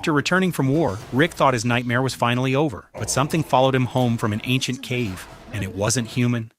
After returning from war, Rick thought his nightmare was finally over, but something followed him home from an ancient cave, and it wasn't human.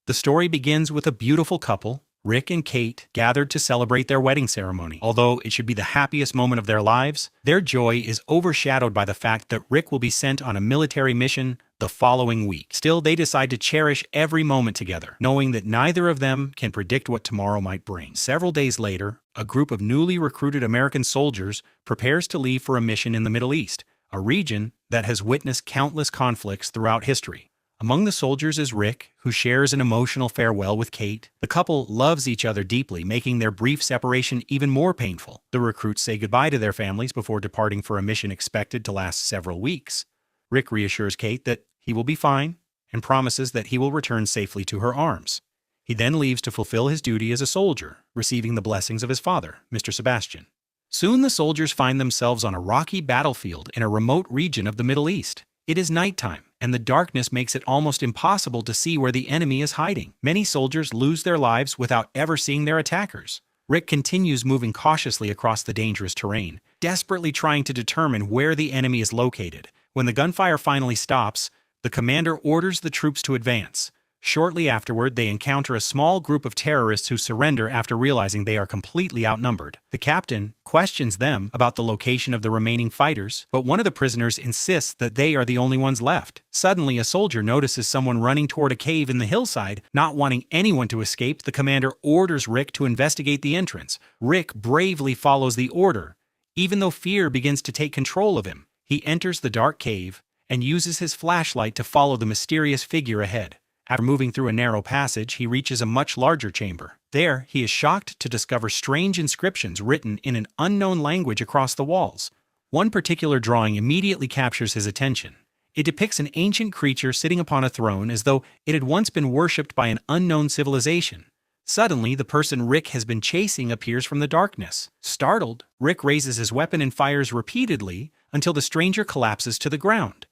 The story begins with a beautiful couple, Rick and Kate, gathered to celebrate their wedding ceremony. Although it should be the happiest moment of their lives, their joy is overshadowed by the fact that Rick will be sent on a military mission the following week. Still, they decide to cherish every moment together, knowing that neither of them can predict what tomorrow might bring. Several days later, a group of newly recruited American soldiers prepares to leave for a mission in the Middle East, a region that has witnessed countless conflicts throughout history. Among the soldiers is Rick, who shares an emotional farewell with Kate. The couple loves each other deeply, making their brief separation even more painful. The recruits say goodbye to their families before departing for a mission expected to last several weeks. Rick reassures Kate that he will be fine and promises that he will return safely to her arms. He then leaves to fulfill his duty as a soldier, receiving the blessings of his father, Mr. Sebastian. Soon the soldiers find themselves on a rocky battlefield in a remote region of the Middle East. It is nighttime, and the darkness makes it almost impossible to see where the enemy is hiding. Many soldiers lose their lives without ever seeing their attackers. Rick continues moving cautiously across the dangerous terrain, desperately trying to determine where the enemy is located. When the gunfire finally stops, the commander orders the troops to advance. Shortly afterward, they encounter a small group of terrorists who surrender after realizing they are completely outnumbered. The captain questions them about the location of the remaining fighters, but one of the prisoners insists that they are the only ones left. Suddenly, a soldier notices someone running toward a cave in the hillside. Not wanting anyone to escape, the commander orders Rick to investigate the entrance. Rick bravely follows the order, even though fear begins to take control of him. He enters the dark cave and uses his flashlight to follow the mysterious figure ahead. After moving through a narrow passage, he reaches a much larger chamber. There, he is shocked to discover strange inscriptions written in an unknown language across the walls. One particular drawing immediately captures his attention. It depicts an ancient creature sitting upon a throne as though it had once been worshipped by an unknown civilization. Suddenly, the person Rick has been chasing appears from the darkness. Startled, Rick raises his weapon and fires repeatedly until the stranger collapses to the ground.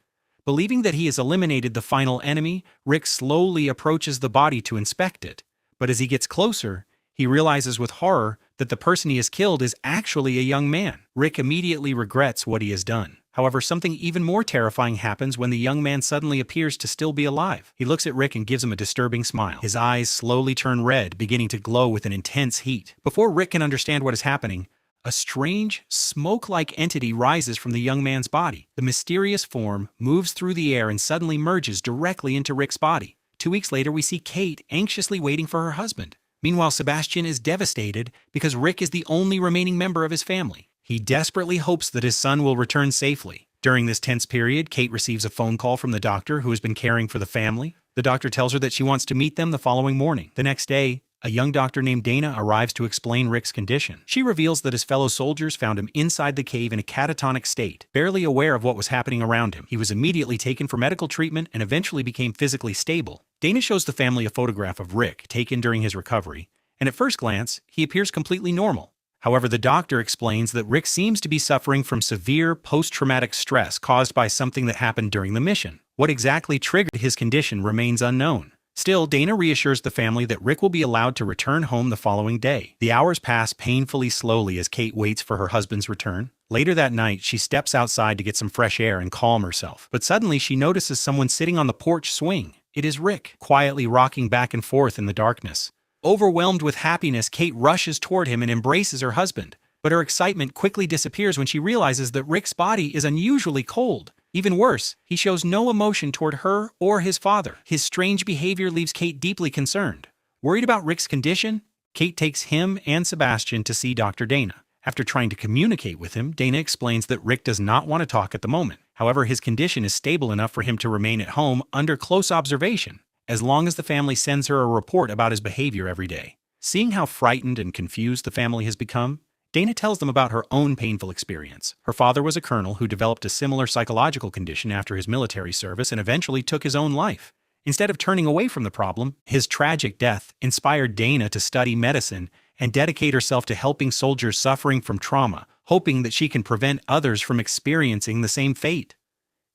Believing that he has eliminated the final enemy, Rick slowly approaches the body to inspect it. But as he gets closer, he realizes with horror that the person he has killed is actually a young man. Rick immediately regrets what he has done. However, something even more terrifying happens when the young man suddenly appears to still be alive. He looks at Rick and gives him a disturbing smile. His eyes slowly turn red, beginning to glow with an intense heat. Before Rick can understand what is happening, a strange, smoke-like entity rises from the young man's body. The mysterious form moves through the air and suddenly merges directly into Rick's body. 2 weeks later, we see Kate anxiously waiting for her husband. Meanwhile, Sebastian is devastated because Rick is the only remaining member of his family. He desperately hopes that his son will return safely. During this tense period, Kate receives a phone call from the doctor who has been caring for the family. The doctor tells her that she wants to meet them the following morning. The next day, a young doctor named Dana arrives to explain Rick's condition. She reveals that his fellow soldiers found him inside the cave in a catatonic state, barely aware of what was happening around him. He was immediately taken for medical treatment and eventually became physically stable. Dana shows the family a photograph of Rick taken during his recovery, and at first glance, he appears completely normal. However, the doctor explains that Rick seems to be suffering from severe post-traumatic stress caused by something that happened during the mission. What exactly triggered his condition remains unknown. Still, Dana reassures the family that Rick will be allowed to return home the following day. The hours pass painfully slowly as Kate waits for her husband's return. Later that night, she steps outside to get some fresh air and calm herself. But suddenly, she notices someone sitting on the porch swing. It is Rick, quietly rocking back and forth in the darkness. Overwhelmed with happiness, Kate rushes toward him and embraces her husband. But her excitement quickly disappears when she realizes that Rick's body is unusually cold. Even worse, he shows no emotion toward her or his father. His strange behavior leaves Kate deeply concerned. Worried about Rick's condition, Kate takes him and Sebastian to see Dr. Dana. After trying to communicate with him, Dana explains that Rick does not want to talk at the moment. However, his condition is stable enough for him to remain at home under close observation, as long as the family sends her a report about his behavior every day. Seeing how frightened and confused the family has become, Dana tells them about her own painful experience. Her father was a colonel who developed a similar psychological condition after his military service and eventually took his own life. Instead of turning away from the problem, his tragic death inspired Dana to study medicine and dedicate herself to helping soldiers suffering from trauma, hoping that she can prevent others from experiencing the same fate.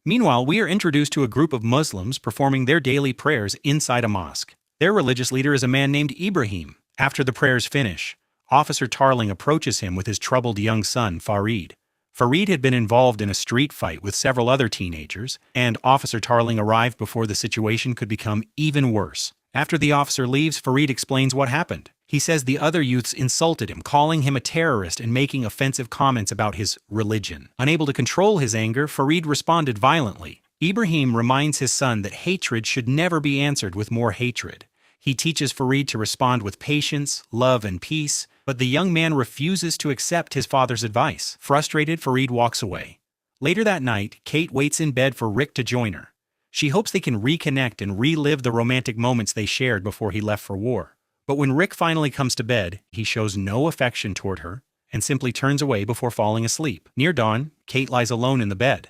Meanwhile, we are introduced to a group of Muslims performing their daily prayers inside a mosque. Their religious leader is a man named Ibrahim. After the prayers finish, Officer Tarling approaches him with his troubled young son, Farid. Farid had been involved in a street fight with several other teenagers, and Officer Tarling arrived before the situation could become even worse. After the officer leaves, Farid explains what happened. He says the other youths insulted him, calling him a terrorist and making offensive comments about his religion. Unable to control his anger, Farid responded violently. Ibrahim reminds his son that hatred should never be answered with more hatred. He teaches Farid to respond with patience, love, and peace, but the young man refuses to accept his father's advice. Frustrated, Farid walks away. Later that night, Kate waits in bed for Rick to join her. She hopes they can reconnect and relive the romantic moments they shared before he left for war. But when Rick finally comes to bed, he shows no affection toward her and simply turns away before falling asleep. Near dawn, Kate lies alone in the bed.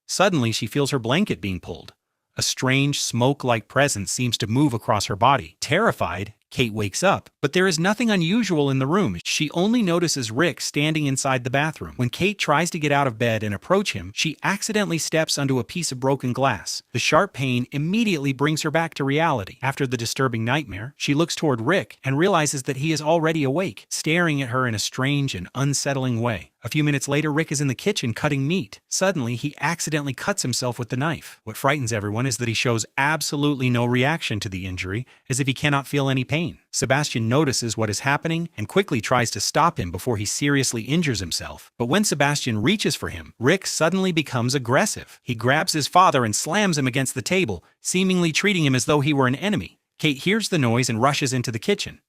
Suddenly, she feels her blanket being pulled. A strange, smoke-like presence seems to move across her body. Terrified, Kate wakes up, but there is nothing unusual in the room. She only notices Rick standing inside the bathroom. When Kate tries to get out of bed and approach him, she accidentally steps onto a piece of broken glass. The sharp pain immediately brings her back to reality. After the disturbing nightmare, she looks toward Rick and realizes that he is already awake, staring at her in a strange and unsettling way. A few minutes later, Rick is in the kitchen cutting meat. Suddenly, he accidentally cuts himself with the knife. What frightens everyone is that he shows absolutely no reaction to the injury, as if he cannot feel any pain. Sebastian notices what is happening and quickly tries to stop him before he seriously injures himself. But when Sebastian reaches for him, Rick suddenly becomes aggressive. He grabs his father and slams him against the table, seemingly treating him as though he were an enemy. Kate hears the noise and rushes into the kitchen.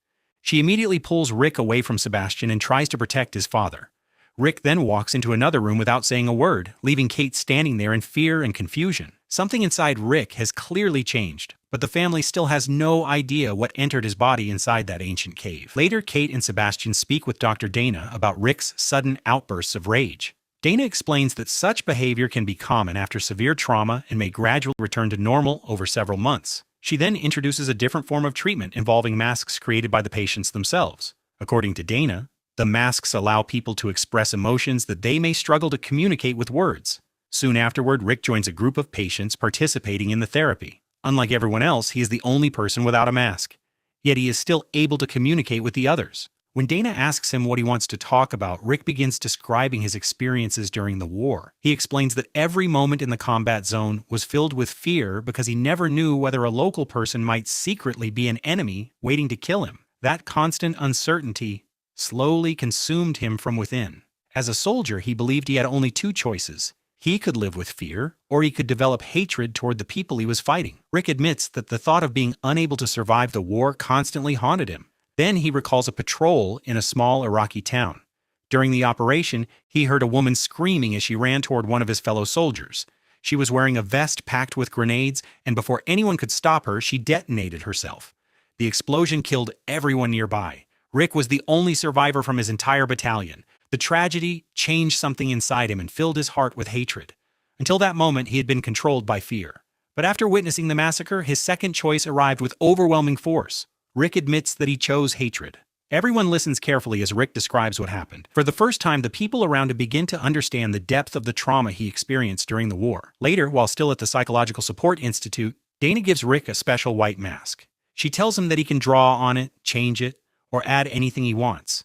She immediately pulls Rick away from Sebastian and tries to protect his father. Rick then walks into another room without saying a word, leaving Kate standing there in fear and confusion. Something inside Rick has clearly changed, but the family still has no idea what entered his body inside that ancient cave. Later, Kate and Sebastian speak with Dr. Dana about Rick's sudden outbursts of rage. Dana explains that such behavior can be common after severe trauma and may gradually return to normal over several months. She then introduces a different form of treatment involving masks created by the patients themselves. According to Dana, the masks allow people to express emotions that they may struggle to communicate with words. Soon afterward, Rick joins a group of patients participating in the therapy. Unlike everyone else, he is the only person without a mask. Yet he is still able to communicate with the others. When Dana asks him what he wants to talk about, Rick begins describing his experiences during the war. He explains that every moment in the combat zone was filled with fear because he never knew whether a local person might secretly be an enemy waiting to kill him. That constant uncertainty slowly consumed him from within. As a soldier, he believed he had only two choices. He could live with fear, or he could develop hatred toward the people he was fighting. Rick admits that the thought of being unable to survive the war constantly haunted him. Then he recalls a patrol in a small Iraqi town. During the operation, he heard a woman screaming as she ran toward one of his fellow soldiers. She was wearing a vest packed with grenades, and before anyone could stop her, she detonated herself. The explosion killed everyone nearby. Rick was the only survivor from his entire battalion. The tragedy changed something inside him and filled his heart with hatred. Until that moment, he had been controlled by fear. But after witnessing the massacre, his second choice arrived with overwhelming force. Rick admits that he chose hatred. Everyone listens carefully as Rick describes what happened. For the first time, the people around him begin to understand the depth of the trauma he experienced during the war. Later, while still at the Psychological Support Institute, Dana gives Rick a special white mask. She tells him that he can draw on it, change it, or add anything he wants.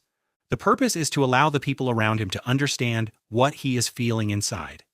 The purpose is to allow the people around him to understand what he is feeling inside.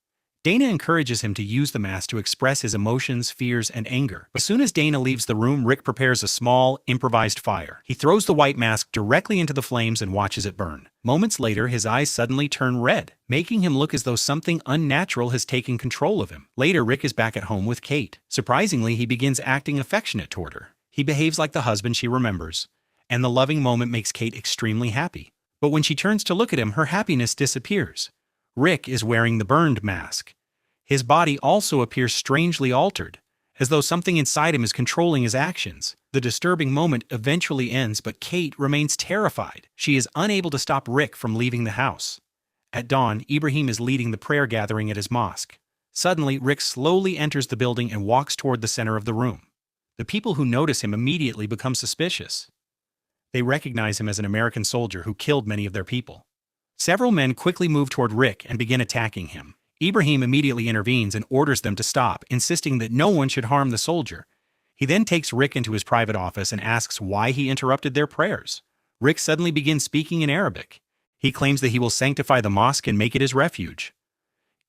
Dana encourages him to use the mask to express his emotions, fears, and anger. As soon as Dana leaves the room, Rick prepares a small, improvised fire. He throws the white mask directly into the flames and watches it burn. Moments later, his eyes suddenly turn red, making him look as though something unnatural has taken control of him. Later, Rick is back at home with Kate. Surprisingly, he begins acting affectionate toward her. He behaves like the husband she remembers, and the loving moment makes Kate extremely happy. But when she turns to look at him, her happiness disappears. Rick is wearing the burned mask. His body also appears strangely altered, as though something inside him is controlling his actions. The disturbing moment eventually ends, but Kate remains terrified. She is unable to stop Rick from leaving the house. At dawn, Ibrahim is leading the prayer gathering at his mosque. Suddenly, Rick slowly enters the building and walks toward the center of the room. The people who notice him immediately become suspicious. They recognize him as an American soldier who killed many of their people. Several men quickly move toward Rick and begin attacking him. Ibrahim immediately intervenes and orders them to stop, insisting that no one should harm the soldier. He then takes Rick into his private office and asks why he interrupted their prayers. Rick suddenly begins speaking in Arabic. He claims that he will sanctify the mosque and make it his refuge.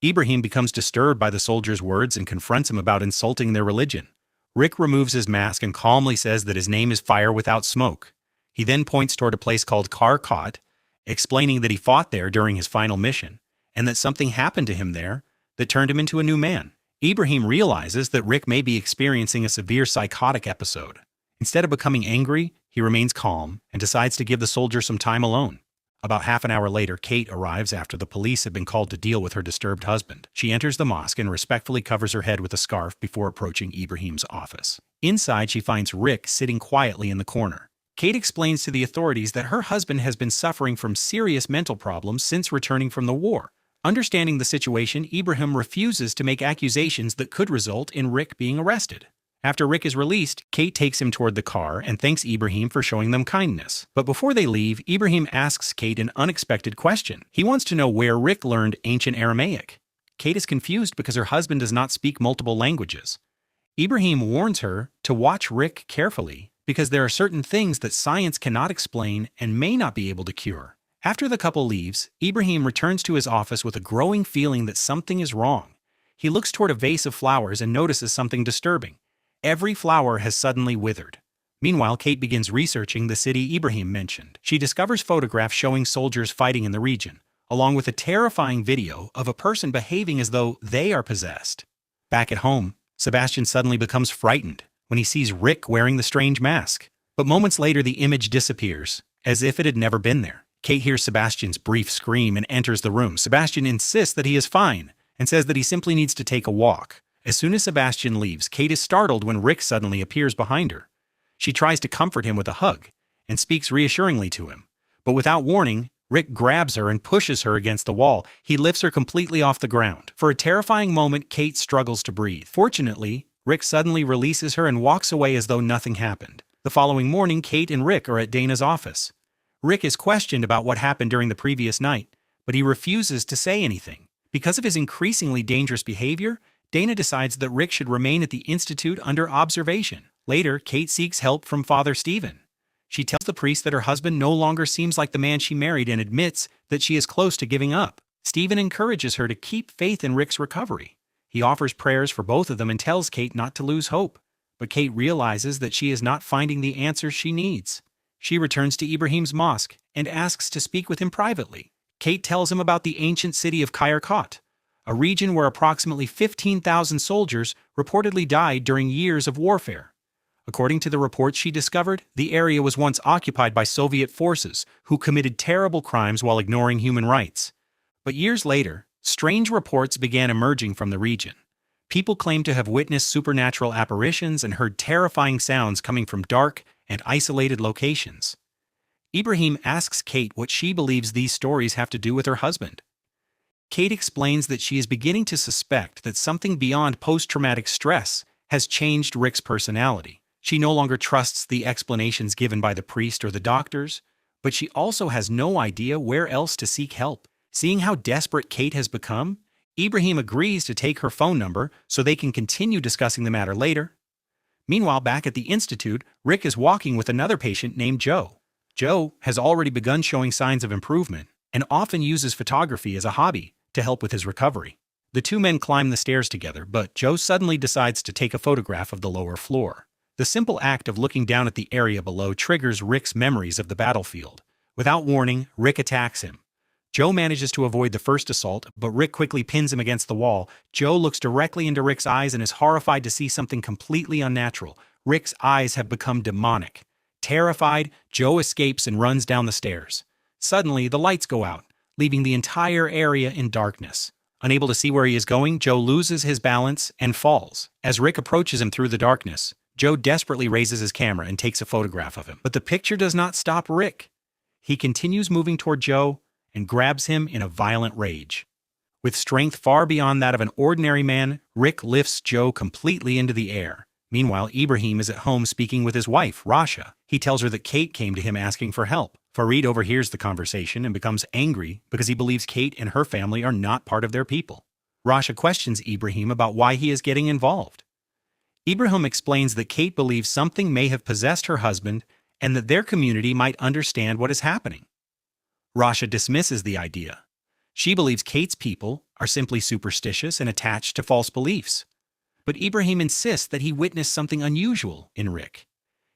Ibrahim becomes disturbed by the soldier's words and confronts him about insulting their religion. Rick removes his mask and calmly says that his name is Fire Without Smoke. He then points toward a place called Karkot, explaining that he fought there during his final mission, and that something happened to him there that turned him into a new man. Ibrahim realizes that Rick may be experiencing a severe psychotic episode. Instead of becoming angry, he remains calm and decides to give the soldier some time alone. About half an hour later, Kate arrives after the police have been called to deal with her disturbed husband. She enters the mosque and respectfully covers her head with a scarf before approaching Ibrahim's office. Inside, she finds Rick sitting quietly in the corner. Kate explains to the authorities that her husband has been suffering from serious mental problems since returning from the war. Understanding the situation, Ibrahim refuses to make accusations that could result in Rick being arrested. After Rick is released, Kate takes him toward the car and thanks Ibrahim for showing them kindness. But before they leave, Ibrahim asks Kate an unexpected question. He wants to know where Rick learned ancient Aramaic. Kate is confused because her husband does not speak multiple languages. Ibrahim warns her to watch Rick carefully because there are certain things that science cannot explain and may not be able to cure. After the couple leaves, Ibrahim returns to his office with a growing feeling that something is wrong. He looks toward a vase of flowers and notices something disturbing. Every flower has suddenly withered. Meanwhile, Kate begins researching the city Ibrahim mentioned. She discovers photographs showing soldiers fighting in the region, along with a terrifying video of a person behaving as though they are possessed. Back at home, Sebastian suddenly becomes frightened when he sees Rick wearing the strange mask. But moments later, the image disappears, as if it had never been there. Kate hears Sebastian's brief scream and enters the room. Sebastian insists that he is fine and says that he simply needs to take a walk. As soon as Sebastian leaves, Kate is startled when Rick suddenly appears behind her. She tries to comfort him with a hug and speaks reassuringly to him. But without warning, Rick grabs her and pushes her against the wall. He lifts her completely off the ground. For a terrifying moment, Kate struggles to breathe. Fortunately, Rick suddenly releases her and walks away as though nothing happened. The following morning, Kate and Rick are at Dana's office. Rick is questioned about what happened during the previous night, but he refuses to say anything. Because of his increasingly dangerous behavior, Dana decides that Rick should remain at the institute under observation. Later, Kate seeks help from Father Stephen. She tells the priest that her husband no longer seems like the man she married and admits that she is close to giving up. Stephen encourages her to keep faith in Rick's recovery. He offers prayers for both of them and tells Kate not to lose hope. But Kate realizes that she is not finding the answers she needs. She returns to Ibrahim's mosque and asks to speak with him privately. Kate tells him about the ancient city of Karkot, a region where approximately 15,000 soldiers reportedly died during years of warfare. According to the reports she discovered, the area was once occupied by Soviet forces who committed terrible crimes while ignoring human rights. But years later, strange reports began emerging from the region. People claimed to have witnessed supernatural apparitions and heard terrifying sounds coming from dark and isolated locations. Ibrahim asks Kate what she believes these stories have to do with her husband. Kate explains that she is beginning to suspect that something beyond post-traumatic stress has changed Rick's personality. She no longer trusts the explanations given by the priest or the doctors, but she also has no idea where else to seek help. Seeing how desperate Kate has become, Ibrahim agrees to take her phone number so they can continue discussing the matter later. Meanwhile, back at the institute, Rick is walking with another patient named Joe. Joe has already begun showing signs of improvement and often uses photography as a hobby to help with his recovery. The two men climb the stairs together, but Joe suddenly decides to take a photograph of the lower floor. The simple act of looking down at the area below triggers Rick's memories of the battlefield. Without warning, Rick attacks him. Joe manages to avoid the first assault, but Rick quickly pins him against the wall. Joe looks directly into Rick's eyes and is horrified to see something completely unnatural. Rick's eyes have become demonic. Terrified, Joe escapes and runs down the stairs. Suddenly, the lights go out, leaving the entire area in darkness. Unable to see where he is going, Joe loses his balance and falls. As Rick approaches him through the darkness, Joe desperately raises his camera and takes a photograph of him. But the picture does not stop Rick. He continues moving toward Joe and grabs him in a violent rage. With strength far beyond that of an ordinary man, Rick lifts Joe completely into the air. Meanwhile, Ibrahim is at home speaking with his wife, Rasha. He tells her that Kate came to him asking for help. Farid overhears the conversation and becomes angry because he believes Kate and her family are not part of their people. Rasha questions Ibrahim about why he is getting involved. Ibrahim explains that Kate believes something may have possessed her husband and that their community might understand what is happening. Rasha dismisses the idea. She believes Kate's people are simply superstitious and attached to false beliefs. But Ibrahim insists that he witnessed something unusual in Rick.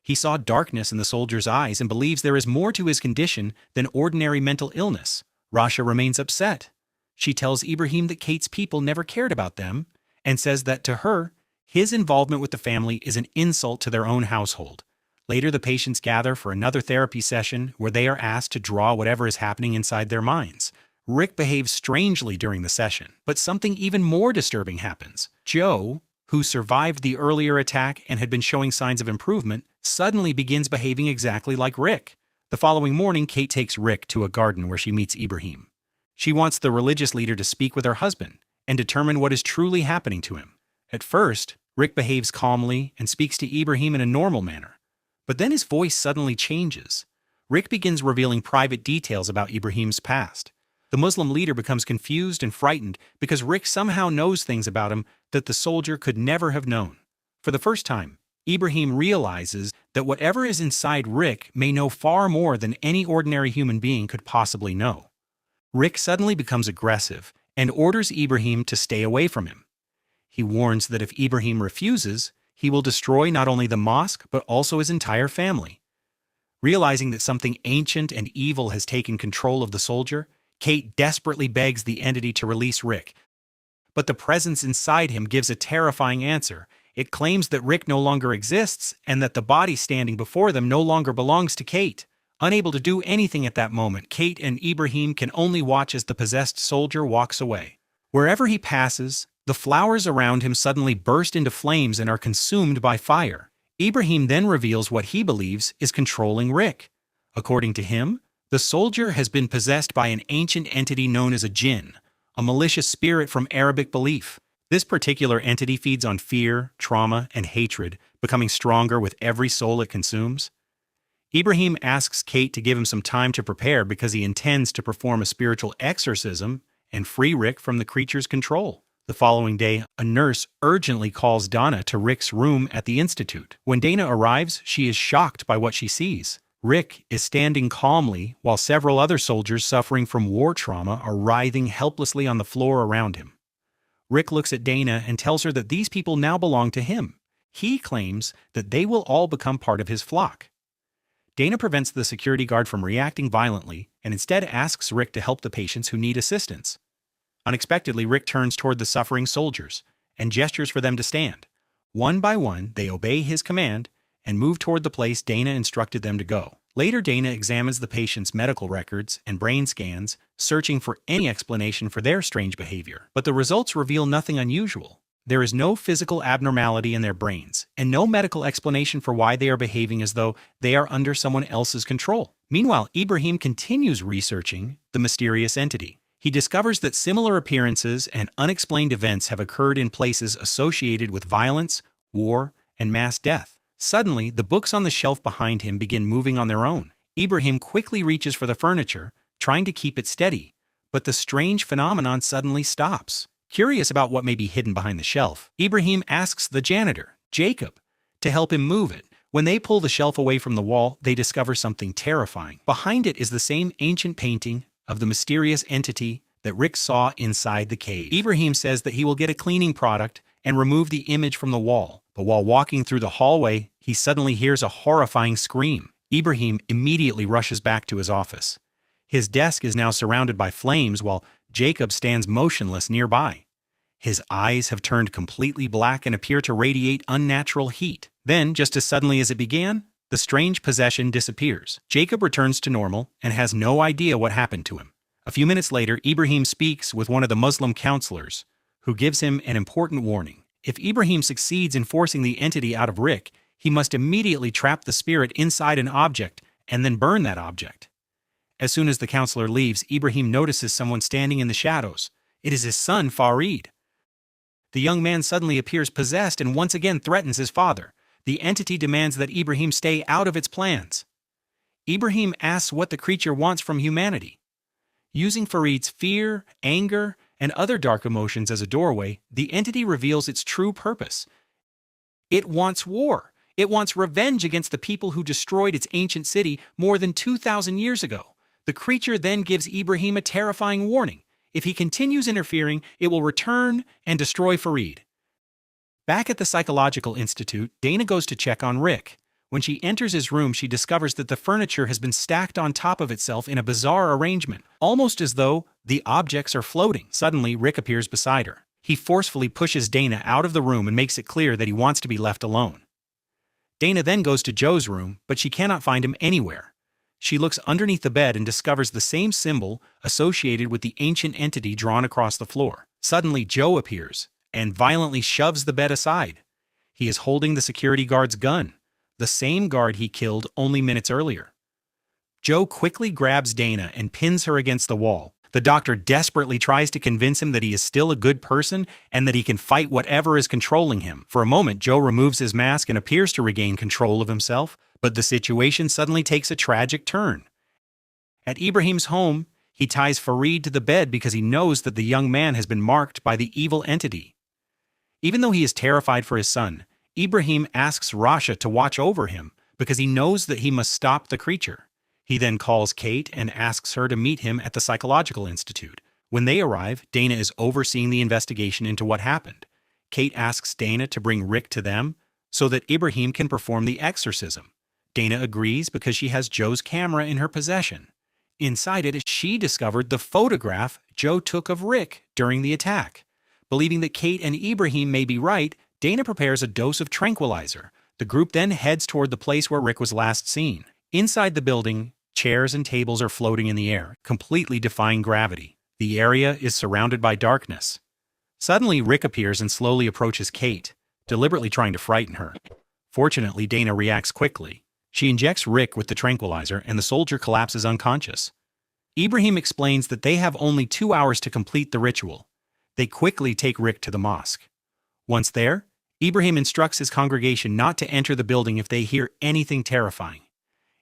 He saw darkness in the soldier's eyes and believes there is more to his condition than ordinary mental illness. Rasha remains upset. She tells Ibrahim that Kate's people never cared about them and says that to her, his involvement with the family is an insult to their own household. Later, the patients gather for another therapy session where they are asked to draw whatever is happening inside their minds. Rick behaves strangely during the session, but something even more disturbing happens. Joe, who survived the earlier attack and had been showing signs of improvement, suddenly begins behaving exactly like Rick. The following morning, Kate takes Rick to a garden where she meets Ibrahim. She wants the religious leader to speak with her husband and determine what is truly happening to him. At first, Rick behaves calmly and speaks to Ibrahim in a normal manner. But then his voice suddenly changes. Rick begins revealing private details about Ibrahim's past. The Muslim leader becomes confused and frightened because Rick somehow knows things about him that the soldier could never have known. For the first time, Ibrahim realizes that whatever is inside Rick may know far more than any ordinary human being could possibly know. Rick suddenly becomes aggressive and orders Ibrahim to stay away from him. He warns that if Ibrahim refuses, he will destroy not only the mosque but also his entire family. Realizing that something ancient and evil has taken control of the soldier, Kate desperately begs the entity to release Rick. But the presence inside him gives a terrifying answer. It claims that Rick no longer exists and that the body standing before them no longer belongs to Kate. Unable to do anything at that moment, Kate and Ibrahim can only watch as the possessed soldier walks away. Wherever he passes, the flowers around him suddenly burst into flames and are consumed by fire. Ibrahim then reveals what he believes is controlling Rick. According to him, the soldier has been possessed by an ancient entity known as a jinn, a malicious spirit from Arabic belief. This particular entity feeds on fear, trauma, and hatred, becoming stronger with every soul it consumes. Ibrahim asks Kate to give him some time to prepare because he intends to perform a spiritual exorcism and free Rick from the creature's control. The following day, a nurse urgently calls Dana to Rick's room at the institute. When Dana arrives, she is shocked by what she sees. Rick is standing calmly while several other soldiers suffering from war trauma are writhing helplessly on the floor around him. Rick looks at Dana and tells her that these people now belong to him. He claims that they will all become part of his flock. Dana prevents the security guard from reacting violently and instead asks Rick to help the patients who need assistance. Unexpectedly, Rick turns toward the suffering soldiers and gestures for them to stand. One by one, they obey his command and move toward the place Dana instructed them to go. Later, Dana examines the patient's medical records and brain scans, searching for any explanation for their strange behavior. But the results reveal nothing unusual. There is no physical abnormality in their brains, and no medical explanation for why they are behaving as though they are under someone else's control. Meanwhile, Ibrahim continues researching the mysterious entity. He discovers that similar appearances and unexplained events have occurred in places associated with violence, war, and mass death. Suddenly, the books on the shelf behind him begin moving on their own. Ibrahim quickly reaches for the furniture, trying to keep it steady, but the strange phenomenon suddenly stops. Curious about what may be hidden behind the shelf, Ibrahim asks the janitor, Jacob, to help him move it. When they pull the shelf away from the wall, they discover something terrifying. Behind it is the same ancient painting of the mysterious entity that Rick saw inside the cave. Ibrahim says that he will get a cleaning product and remove the image from the wall, but while walking through the hallway, he suddenly hears a horrifying scream. Ibrahim immediately rushes back to his office. His desk is now surrounded by flames while Jacob stands motionless nearby. His eyes have turned completely black and appear to radiate unnatural heat. Then, just as suddenly as it began, the strange possession disappears. Jacob returns to normal and has no idea what happened to him. A few minutes later, Ibrahim speaks with one of the Muslim counselors, who gives him an important warning. If Ibrahim succeeds in forcing the entity out of Rick, he must immediately trap the spirit inside an object and then burn that object. As soon as the counselor leaves, Ibrahim notices someone standing in the shadows. It is his son, Farid. The young man suddenly appears possessed and once again threatens his father. The entity demands that Ibrahim stay out of its plans. Ibrahim asks what the creature wants from humanity. Using Farid's fear, anger, and other dark emotions as a doorway, the entity reveals its true purpose. It wants war. It wants revenge against the people who destroyed its ancient city more than 2,000 years ago. The The creature then gives Ibrahim a terrifying warning. If he continues interfering, it will return and destroy Farid. Back at the Psychological Institute, Dana goes to check on Rick. When she enters his room, she discovers that the furniture has been stacked on top of itself in a bizarre arrangement, almost as though the objects are floating. Suddenly, Rick appears beside her. He forcefully pushes Dana out of the room and makes it clear that he wants to be left alone. Dana then goes to Joe's room, but she cannot find him anywhere. She looks underneath the bed and discovers the same symbol associated with the ancient entity drawn across the floor. Suddenly, Joe appears and violently shoves the bed aside. He is holding the security guard's gun, the same guard he killed only minutes earlier. Joe quickly grabs Dana and pins her against the wall. The doctor desperately tries to convince him that he is still a good person and that he can fight whatever is controlling him. For a moment, Joe removes his mask and appears to regain control of himself, but the situation suddenly takes a tragic turn. At Ibrahim's home, he ties Farid to the bed because he knows that the young man has been marked by the evil entity. Even though he is terrified for his son, Ibrahim asks Rasha to watch over him because he knows that he must stop the creature. He then calls Kate and asks her to meet him at the Psychological Institute. When they arrive, Dana is overseeing the investigation into what happened. Kate asks Dana to bring Rick to them so that Ibrahim can perform the exorcism. Dana agrees because she has Joe's camera in her possession. Inside it, she discovered the photograph Joe took of Rick during the attack. Believing that Kate and Ibrahim may be right, Dana prepares a dose of tranquilizer. The group then heads toward the place where Rick was last seen. Inside the building, chairs and tables are floating in the air, completely defying gravity. The area is surrounded by darkness. Suddenly, Rick appears and slowly approaches Kate, deliberately trying to frighten her. Fortunately, Dana reacts quickly. She injects Rick with the tranquilizer and the soldier collapses unconscious. Ibrahim explains that they have only 2 hours to complete the ritual. They quickly take Rick to the mosque. Once there, Ibrahim instructs his congregation not to enter the building if they hear anything terrifying.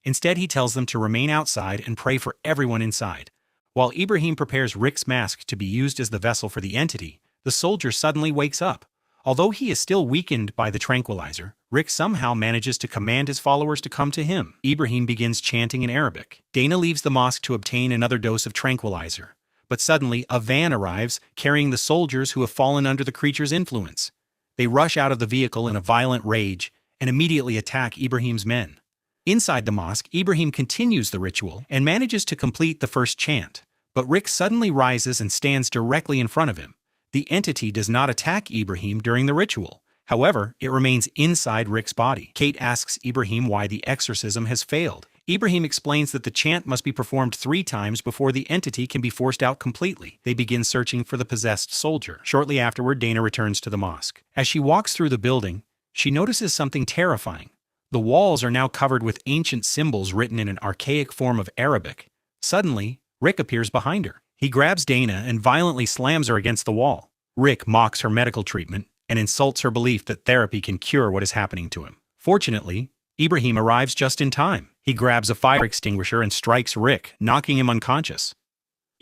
Instead, he tells them to remain outside and pray for everyone inside. While Ibrahim prepares Rick's mask to be used as the vessel for the entity, the soldier suddenly wakes up. Although he is still weakened by the tranquilizer, Rick somehow manages to command his followers to come to him. Ibrahim begins chanting in Arabic. Dana leaves the mosque to obtain another dose of tranquilizer. But suddenly, a van arrives carrying the soldiers who have fallen under the creature's influence. They rush out of the vehicle in a violent rage and immediately attack Ibrahim's men. Inside the mosque, Ibrahim continues the ritual and manages to complete the first chant. But Rick suddenly rises and stands directly in front of him. The entity does not attack Ibrahim during the ritual. However, it remains inside Rick's body. Kate asks Ibrahim why the exorcism has failed. Ibrahim explains that the chant must be performed 3 times before the entity can be forced out completely. They begin searching for the possessed soldier. Shortly afterward, Dana returns to the mosque. As she walks through the building, she notices something terrifying. The walls are now covered with ancient symbols written in an archaic form of Arabic. Suddenly, Rick appears behind her. He grabs Dana and violently slams her against the wall. Rick mocks her medical treatment and insults her belief that therapy can cure what is happening to him. Fortunately, Ibrahim arrives just in time. He grabs a fire extinguisher and strikes Rick, knocking him unconscious.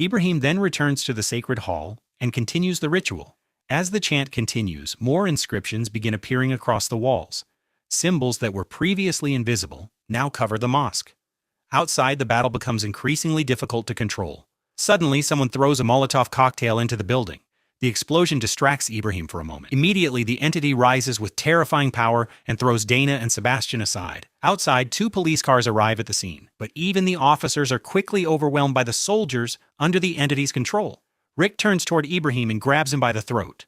Ibrahim then returns to the sacred hall and continues the ritual. As the chant continues, more inscriptions begin appearing across the walls. Symbols that were previously invisible now cover the mosque. Outside, the battle becomes increasingly difficult to control. Suddenly, someone throws a Molotov cocktail into the building. The explosion distracts Ibrahim for a moment. Immediately, the entity rises with terrifying power and throws Dana and Sebastian aside. Outside, 2 police cars arrive at the scene, but even the officers are quickly overwhelmed by the soldiers under the entity's control. Rick turns toward Ibrahim and grabs him by the throat.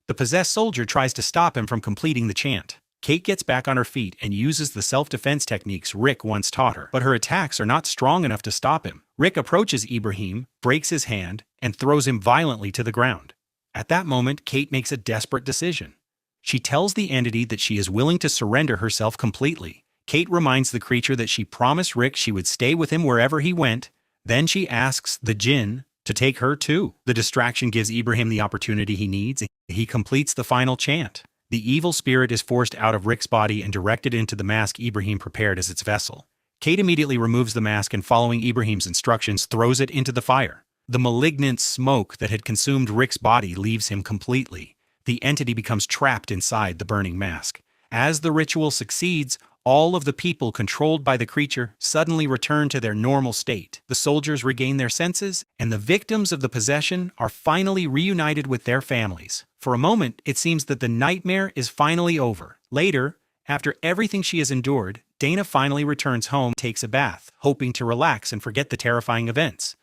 The possessed soldier tries to stop him from completing the chant. Kate gets back on her feet and uses the self-defense techniques Rick once taught her, but her attacks are not strong enough to stop him. Rick approaches Ibrahim, breaks his hand, and throws him violently to the ground. At that moment, Kate makes a desperate decision. She tells the entity that she is willing to surrender herself completely. Kate reminds the creature that she promised Rick she would stay with him wherever he went. Then she asks the jinn to take her too. The distraction gives Ibrahim the opportunity he needs. He completes the final chant. The evil spirit is forced out of Rick's body and directed into the mask Ibrahim prepared as its vessel. Kate immediately removes the mask and, following Ibrahim's instructions, throws it into the fire. The malignant smoke that had consumed Rick's body leaves him completely. The entity becomes trapped inside the burning mask. As the ritual succeeds, All of the people controlled by the creature suddenly return to their normal state. The soldiers regain their senses, and the victims of the possession are finally reunited with their families. For a moment, it seems that the nightmare is finally over. Later, after everything she has endured, Dana finally returns home, takes a bath, hoping to relax and forget the terrifying events.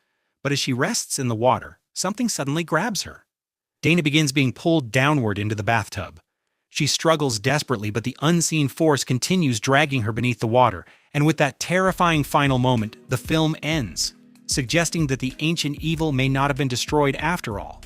But as she rests in the water, something suddenly grabs her. Dana begins being pulled downward into the bathtub. She struggles desperately, but the unseen force continues dragging her beneath the water, and with that terrifying final moment, the film ends, suggesting that the ancient evil may not have been destroyed after all.